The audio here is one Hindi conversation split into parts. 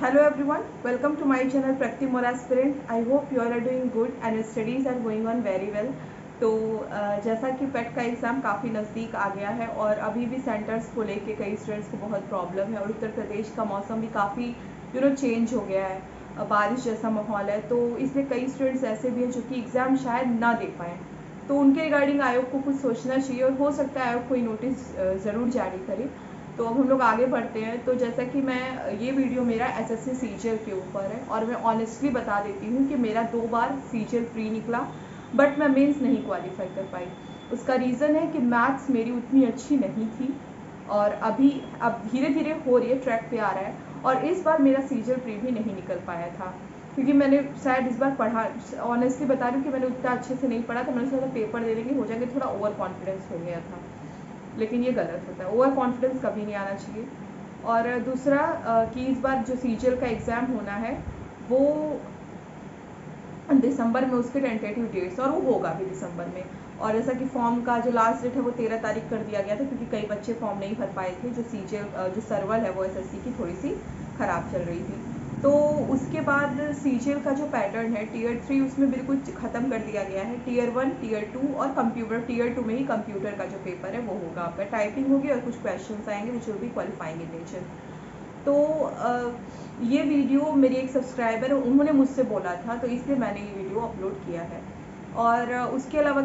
Hello everyone, welcome to my channel Prakti More Aspirant. I hope you all are doing good and your studies are going on very well. तो जैसा कि पेट का एग्ज़ाम काफ़ी नज़दीक आ गया है और अभी भी सेंटर्स को लेके कई स्टूडेंट्स को बहुत प्रॉब्लम है और उत्तर प्रदेश का मौसम भी काफ़ी चेंज हो गया है, बारिश जैसा माहौल है, तो इसलिए कई स्टूडेंट्स ऐसे भी हैं जो कि एग्ज़ाम शायद ना दे पाएँ। तो उनके रिगार्डिंग आयोग को कुछ सोचना चाहिए और हो सकता है आयोग कोई नोटिस ज़रूर जारी करे। तो अब हम लोग आगे बढ़ते हैं। तो जैसा कि मैं ये वीडियो मेरा एसएससी सीजीएल के ऊपर है और मैं ऑनेस्टली बता देती हूँ कि मेरा 2 बार सीजीएल प्री निकला बट मैं मेंस नहीं क्वालिफाई कर पाई। उसका रीज़न है कि मैथ्स मेरी उतनी अच्छी नहीं थी और अब धीरे धीरे हो रही है, ट्रैक पे आ रहा है और इस बार मेरा सीजीएल प्री भी नहीं निकल पाया था क्योंकि मैंने शायद इस बार पढ़ा, ऑनेस्टली बता रही हूँ कि मैंने उतना अच्छे से नहीं पढ़ा, तो मैंने सोचा पेपर दे देंगे हो जाएंगे, थोड़ा ओवर कॉन्फिडेंस हो गया था। लेकिन ये गलत होता है, ओवर कॉन्फिडेंस कभी नहीं आना चाहिए। और दूसरा कि इस बार जो सीजीएल का एग्ज़ाम होना है वो दिसंबर में उसके टेंटेटिव डेट्स और वो होगा भी दिसंबर में। और जैसा कि फॉर्म का जो लास्ट डेट है वो 13 तारीख कर दिया गया था क्योंकि कई बच्चे फॉर्म नहीं भर पाए थे। जो सीजीएल जो सर्वर है वो एसएससी की थोड़ी सी ख़राब चल रही थी। तो उसके बाद सीजीएल का जो पैटर्न है टीयर 3 उसमें बिल्कुल ख़त्म कर दिया गया है। टीयर 1, टीयर 2 और कंप्यूटर टीयर 2 में ही कंप्यूटर का जो पेपर है वो होगा आपका, टाइपिंग होगी और कुछ क्वेश्चंस आएंगे which will be qualifying in nature. तो ये वीडियो मेरी एक सब्सक्राइबर है, उन्होंने मुझसे बोला था तो इसलिए मैंने ये वीडियो अपलोड किया है। और उसके अलावा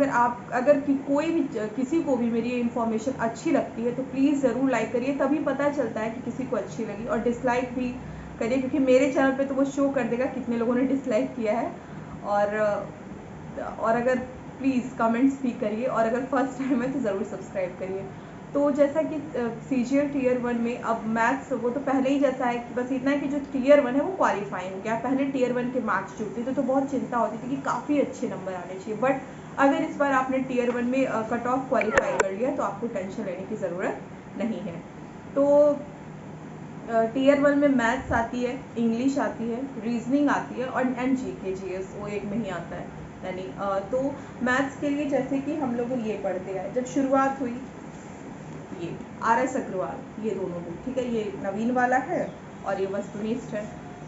अगर कोई भी किसी को भी मेरी ये इन्फॉर्मेशन अच्छी लगती है तो प्लीज़ ज़रूर लाइक करिए, तभी पता चलता है कि किसी को अच्छी लगी, और डिसलाइक भी करिए क्योंकि मेरे चैनल पे तो वो शो कर देगा कितने लोगों ने डिसलाइक किया है। और अगर प्लीज़ कमेंट्स भी करिए और अगर फर्स्ट टाइम है तो ज़रूर सब्सक्राइब करिए। तो जैसा कि सीजीएल टीयर 1 में अब मैथ्स वो तो पहले ही जैसा है कि बस इतना है कि जो टीयर 1 है वो क्वालिफाई हो गया। पहले टीयर 1 के मार्क्स जुड़ते थे तो बहुत चिंता होती थी कि काफ़ी अच्छे नंबर आने चाहिए, बट अगर इस बार आपने टीयर 1 में कट ऑफ क्वालिफाई कर लिया तो आपको टेंशन लेने की ज़रूरत नहीं है। तो टीयर 1 में मैथ्स आती है, इंग्लिश आती है, रीजनिंग आती है और जीके जीएस वो एक में ही आता है। यानी तो मैथ्स के लिए जैसे कि हम लोग ये पढ़ते हैं, जब शुरुआत हुई ये RS अग्रवाल, ये दोनों बुक, ठीक है, ये नवीन वाला है और ये वस्तुनिष्ठ है।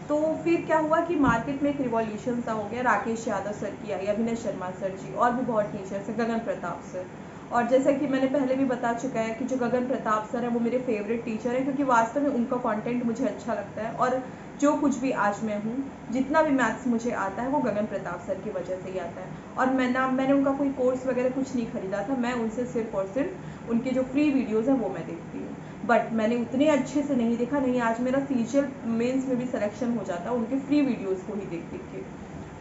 तो फिर क्या हुआ कि मार्केट में एक रिवॉल्यूशन सा हो गया, राकेश यादव सर की आई, अभिनय शर्मा सर जी और भी बहुत टीचर्स हैं, गगन प्रताप सर। और जैसा कि मैंने पहले भी बता चुका है कि जो गगन प्रताप सर है वो मेरे फेवरेट टीचर है क्योंकि वास्तव में उनका कंटेंट मुझे अच्छा लगता है और जो कुछ भी आज मैं हूँ, जितना भी मैथ्स मुझे आता है वो गगन प्रताप सर की वजह से ही आता है। और मैंने उनका कोई कोर्स वगैरह कुछ नहीं खरीदा था, मैं उनसे सिर्फ और सिर्फ उनके जो फ्री वीडियोस हैं वो मैं देखती हूँ, बट मैंने उतने अच्छे से नहीं देखा, नहीं आज मेरा सीजीएल मेंस में भी सिलेक्शन हो जाता उनके फ्री वीडियोस को ही देख के।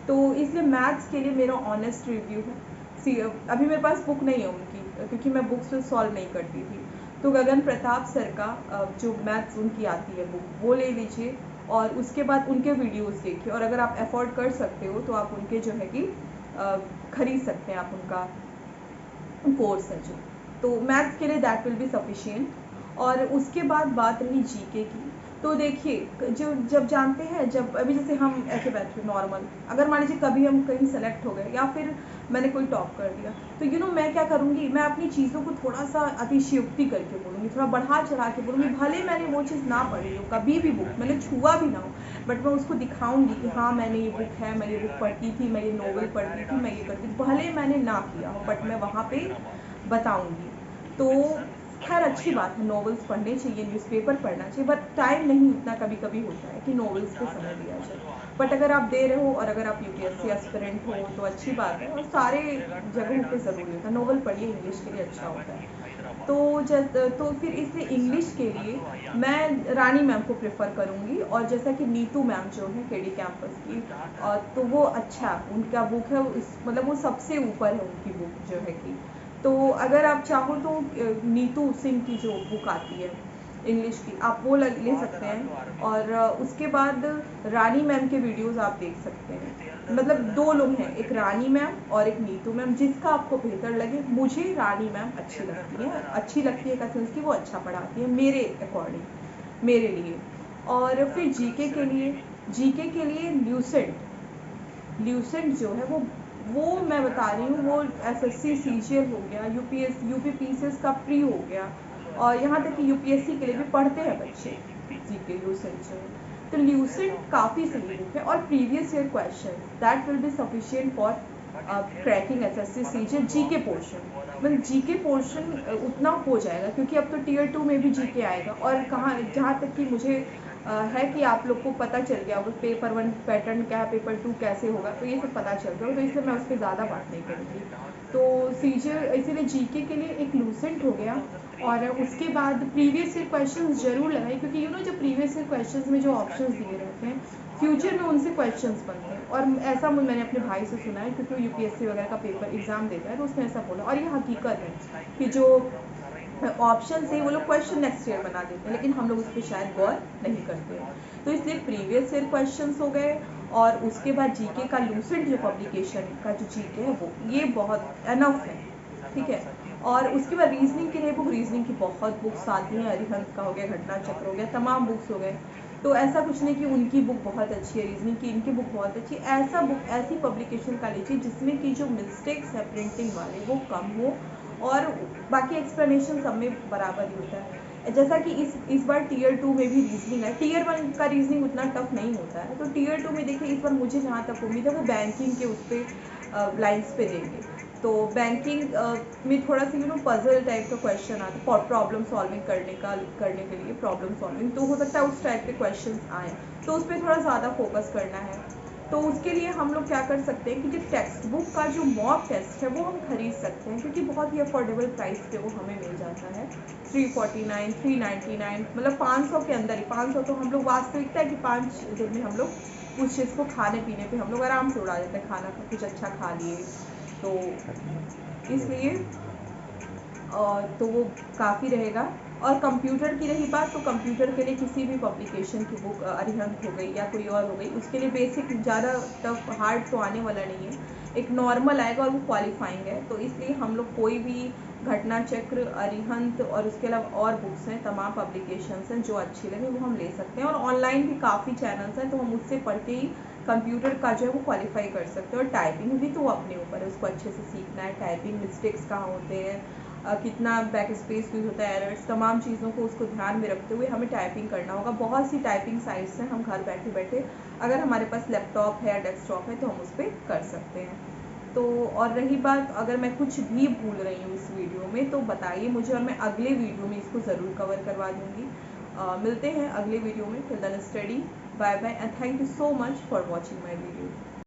तो इसलिए मैथ्स के लिए मेरा ऑनेस्ट रिव्यू है। अभी मेरे पास बुक नहीं है उनकी क्योंकि मैं बुक्स से सॉल्व नहीं करती थी, तो गगन प्रताप सर का जो मैथ्स उनकी आती है बुक वो ले लीजिए और उसके बाद उनके वीडियोस देखिए, और अगर आप अफोर्ड कर सकते हो तो आप उनके जो है कि खरीद सकते हैं आप उनका कोर्स है जो। तो मैथ्स के लिए दैट विल बी सफिशिएंट। और उसके बाद बात रही जीके की, तो देखिए जो जब जानते हैं, जब अभी जैसे हम ऐसे बैठे नॉर्मल, अगर मान लीजिए कभी हम कहीं सेलेक्ट हो गए या फिर मैंने कोई टॉप कर दिया तो मैं क्या करूँगी, मैं अपनी चीज़ों को थोड़ा सा अतिशयोक्ति करके बोलूँगी, थोड़ा बढ़ा चढ़ा के बोलूँगी, भले मैंने वो चीज़ ना पढ़ी हो, कभी भी बुक मैंने छुआ भी ना हो, बट मैं उसको दिखाऊंगी कि हाँ मैंने ये बुक है, मैं ये बुक पढ़ती थी, मैं ये नॉवल पढ़ती थी, मैं ये करती थी, भले मैंने ना किया हो बट मैं वहाँ पे बताऊंगी। तो खैर अच्छी बात है, नॉवेल्स पढ़ने चाहिए, न्यूज़पेपर पढ़ना चाहिए, बट टाइम नहीं उतना कभी कभी होता है कि नॉवेल्स पे समय दिया जाए। बट अगर आप दे रहे हो और अगर आप यूपीएससी एस्पिरेंट हो तो अच्छी बात है, और सारे जगहों पे ज़रूरी होता है, नॉवल पढ़िए, इंग्लिश के लिए अच्छा होता है। तो फिर इसलिए इंग्लिश के लिए मैं रानी मैम को प्रेफर करूँगी, और जैसा कि नीतू मैम जो है केडी कैंपस की, तो वो अच्छा उनका बुक है, मतलब वो सबसे ऊपर है उनकी बुक जो है कि, तो अगर आप चाहो तो नीतू सिंह की जो बुक आती है इंग्लिश की आप वो ले सकते हैं, और उसके बाद रानी मैम के वीडियोस आप देख सकते हैं। मतलब 2 लोग हैं, एक रानी मैम और एक नीतू मैम, जिसका आपको बेहतर लगे। मुझे रानी मैम अच्छी लगती है का सेंस कि वो अच्छा पढ़ाती है मेरे अकॉर्डिंग, मेरे लिए। और फिर जीके के लिए ल्यूसेंट जो है वो मैं बता रही हूँ, वो एसएससी सीजीएल हो गया, यूपी पीसीएस का प्री हो गया, और यहाँ तक कि यूपीएससी के लिए भी पढ़ते हैं बच्चे। जीके ल्यूसेंट जो है। तो ल्यूसेंट काफ़ी सही बुक है, और previous year question that will be sufficient for cracking SSC CGL GK portion. मतलब जीके पोर्शन उतना हो जाएगा, क्योंकि अब तो टीयर 2 में भी जीके आएगा, और कहाँ जहाँ तक कि मुझे है कि आप लोग को पता चल गया वो पेपर 1 पैटर्न क्या है, पेपर 2 कैसे होगा, तो ये सब पता चल गया, तो इसलिए मैं उस पर ज़्यादा बात नहीं करूँगी। तो सीजीएल इसीलिए जीके के लिए एक लूसेंट हो गया, और उसके बाद प्रीवियस ईयर क्वेश्चंस जरूर लगाए, क्योंकि जो प्रीवियस ईयर क्वेश्चंस में जो ऑप्शंस दिए रहते हैं फ्यूचर में उनसे क्वेश्चंस बनते हैं, और ऐसा मैंने अपने भाई से सुना है, क्योंकि वो यूपीएससी वगैरह का पेपर एग्जाम देता है, तो उसने ऐसा बोला, और ये हकीकत है कि जो ऑप्शन से वो लोग क्वेश्चन नेक्स्ट ईयर बना देते हैं, लेकिन हम लोग उस पर शायद गौर नहीं करते हैं। तो इसलिए प्रीवियस ईयर क्वेश्चंस हो गए, और उसके बाद जीके का लूसेंट जो पब्लिकेशन का जो जीके है वो ये बहुत एनफ है, ठीक है। और उसके बाद रीजनिंग के लिए बुक, रीजनिंग की बहुत बुक्स आती हैं, अरिहंत का हो गया, घटना चक्र हो गया, तमाम बुक्स हो गए। तो ऐसा कुछ नहीं कि उनकी बुक बहुत अच्छी है रीजनिंग की, इनकी बुक बहुत अच्छी है, ऐसा बुक ऐसी पब्लिकेशन का लीजिए जिसमें कि जो मिस्टेक्स है प्रिंटिंग वाले वो कम हो, और बाकी एक्सप्लेनेशन सब में बराबर ही होता है। जैसा कि इस बार टीयर 2 में भी रीजनिंग है, टीयर 1 का रीजनिंग उतना टफ नहीं होता है, तो टीयर 2 में देखिए इस बार मुझे जहाँ तक उम्मीद है वो बैंकिंग के उस पर लाइन्स पे देंगे। तो बैंकिंग में थोड़ा सा पजल टाइप का क्वेश्चन आता है, प्रॉब्लम सॉल्विंग करने के लिए प्रॉब्लम सॉल्विंग, तो हो सकता है उस टाइप के क्वेश्चन आए, तो उस पर थोड़ा ज़्यादा फोकस करना है। तो उसके लिए हम लोग क्या कर सकते हैं कि जो टेक्स्ट बुक का जो मॉक टेस्ट है वो हम खरीद सकते हैं, क्योंकि बहुत ही अफोर्डेबल प्राइस पे वो हमें मिल जाता है, 349 399, मतलब 500 के अंदर ही। 500 तो हम लोग वास्तविकता है कि 5 दिन में हम लोग उस चीज़ को खाने पीने पे हम लोग आराम से उड़ा देते हैं, खाना कुछ अच्छा खा लिए, तो इसलिए तो वो काफ़ी रहेगा। और कंप्यूटर की रही बात, तो कंप्यूटर के लिए किसी भी पब्लिकेशन की बुक, अरिहंत हो गई या कोई और हो गई, उसके लिए बेसिक ज़्यादा टफ हार्ड तो आने वाला नहीं है, एक नॉर्मल आएगा और वो क्वालिफाइंग है, तो इसलिए हम लोग कोई भी घटना चक्र, अरिहंत और उसके अलावा और बुक्स हैं, तमाम पब्लिकेशंस हैं जो अच्छी लगे वो हम ले सकते हैं, और ऑनलाइन भी काफ़ी चैनल्स हैं, तो हम उससे पढ़ के ही कंप्यूटर का जो है वो क्वालिफाई कर सकते हैं। और टाइपिंग भी तो वो अपने ऊपर है, उसको अच्छे से सीखना है, टाइपिंग मिस्टेक्स कहाँ होते हैं, कितना बैक स्पेस यूज होता है, एरर्स, तमाम चीज़ों को उसको ध्यान में रखते हुए हमें टाइपिंग करना होगा। बहुत सी टाइपिंग साइट्स हैं, हम घर बैठे बैठे अगर हमारे पास लैपटॉप है, डेस्कटॉप है, तो हम उस पर कर सकते हैं। तो और रही बात, अगर मैं कुछ भी भूल रही हूँ इस वीडियो में तो बताइए मुझे, और मैं अगले वीडियो में इसको ज़रूर कवर करवा दूँगी। मिलते हैं अगले वीडियो में, till then study, bye bye, and thank you so much for watching my video.